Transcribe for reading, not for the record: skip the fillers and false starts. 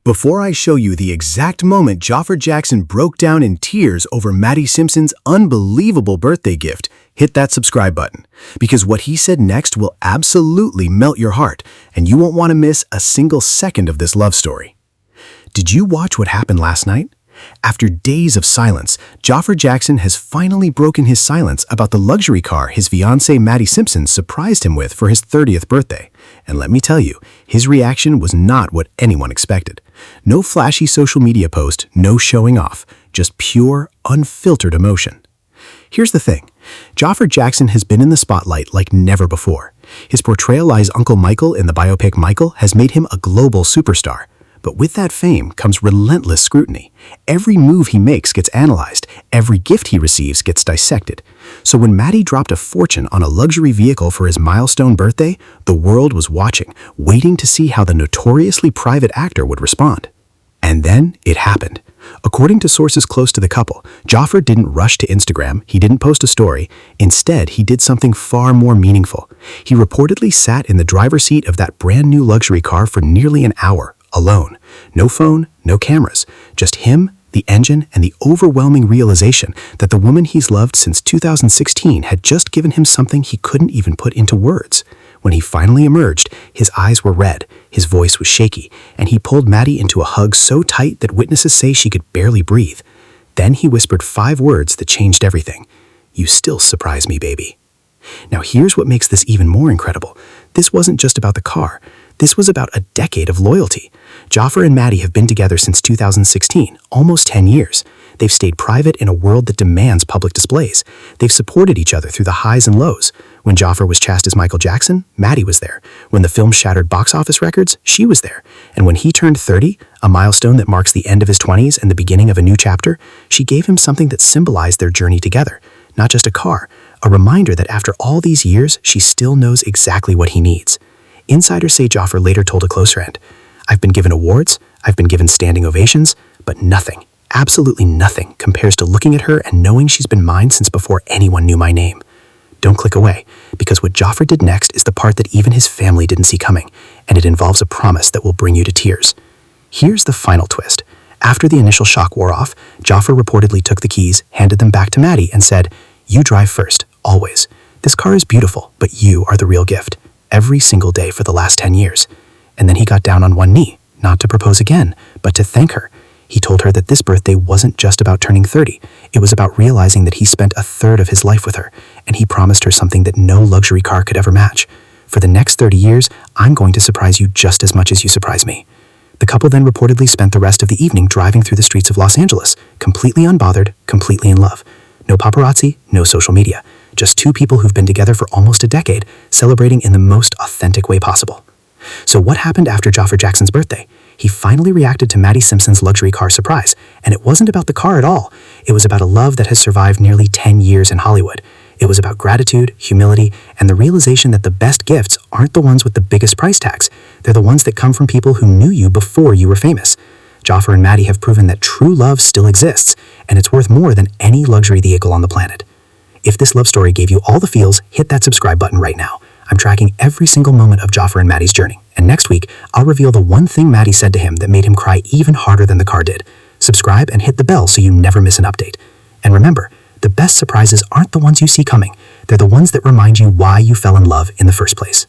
Before I show you the exact moment Jaafar Jackson broke down in tears over Maddie Simpson's unbelievable birthday gift, hit that subscribe button, because what he said next will absolutely melt your heart, and you won't want to miss a single second of this love story. Did you watch what happened last night? After days of silence, Jaafar Jackson has finally broken his silence about the luxury car his fiancée Maddie Simpson surprised him with for his 30th birthday. And let me tell you, his reaction was not what anyone expected. No flashy social media post, no showing off, just pure, unfiltered emotion. Here's the thing. Jaafar Jackson has been in the spotlight like never before. His portrayal as Uncle Michael in the biopic Michael has made him a global superstar. But with that fame comes relentless scrutiny. Every move he makes gets analyzed. Every gift he receives gets dissected. So when Maddie dropped a fortune on a luxury vehicle for his milestone birthday, the world was watching, waiting to see how the notoriously private actor would respond. And then it happened. According to sources close to the couple, Jaafar didn't rush to Instagram, he didn't post a story. Instead, he did something far more meaningful. He reportedly sat in the driver's seat of that brand new luxury car for nearly an hour, alone. No phone, no cameras, just him, the engine, and the overwhelming realization that the woman he's loved since 2016 had just given him something he couldn't even put into words. When he finally emerged, his eyes were red, his voice was shaky, and he pulled Maddie into a hug so tight that witnesses say she could barely breathe. Then he whispered 5 words that changed everything. "You still surprise me, baby." Now here's what makes this even more incredible. This wasn't just about the car. This was about a decade of loyalty. Jaafar and Maddie have been together since 2016, almost 10 years. They've stayed private in a world that demands public displays. They've supported each other through the highs and lows. When Jaafar was cast as Michael Jackson, Maddie was there. When the film shattered box office records, she was there. And when he turned 30, a milestone that marks the end of his 20s and the beginning of a new chapter, she gave him something that symbolized their journey together. Not just a car, a reminder that after all these years, she still knows exactly what he needs. Insiders say Jaafar later told a closer end, "I've been given awards, I've been given standing ovations, but nothing, absolutely nothing compares to looking at her and knowing she's been mine since before anyone knew my name." Don't click away, because what Jaafar did next is the part that even his family didn't see coming, and it involves a promise that will bring you to tears. Here's the final twist. After the initial shock wore off, Jaafar reportedly took the keys, handed them back to Maddie, and said, "You drive first, always. This car is beautiful, but you are the real gift. Every single day for the last 10 years. And then he got down on one knee, not to propose again, but to thank her. He told her that this birthday wasn't just about turning 30. It was about realizing that he spent a third of his life with her, and he promised her something that no luxury car could ever match. "For the next 30 years, I'm going to surprise you just as much as you surprise me." The couple then reportedly spent the rest of the evening driving through the streets of Los Angeles, completely unbothered, completely in love. No paparazzi, no social media. Just 2 people who've been together for almost a decade, celebrating in the most authentic way possible. So what happened after Jaafar Jackson's birthday? He finally reacted to Maddie Simpson's luxury car surprise, and it wasn't about the car at all. It was about a love that has survived nearly 10 years in Hollywood. It was about gratitude, humility, and the realization that the best gifts aren't the ones with the biggest price tags. They're the ones that come from people who knew you before you were famous. Jaafar and Maddie have proven that true love still exists, and it's worth more than any luxury vehicle on the planet. If this love story gave you all the feels, hit that subscribe button right now. I'm tracking every single moment of Jaafar and Maddie's journey, and next week, I'll reveal the one thing Maddie said to him that made him cry even harder than the car did. Subscribe and hit the bell so you never miss an update. And remember, the best surprises aren't the ones you see coming. They're the ones that remind you why you fell in love in the first place.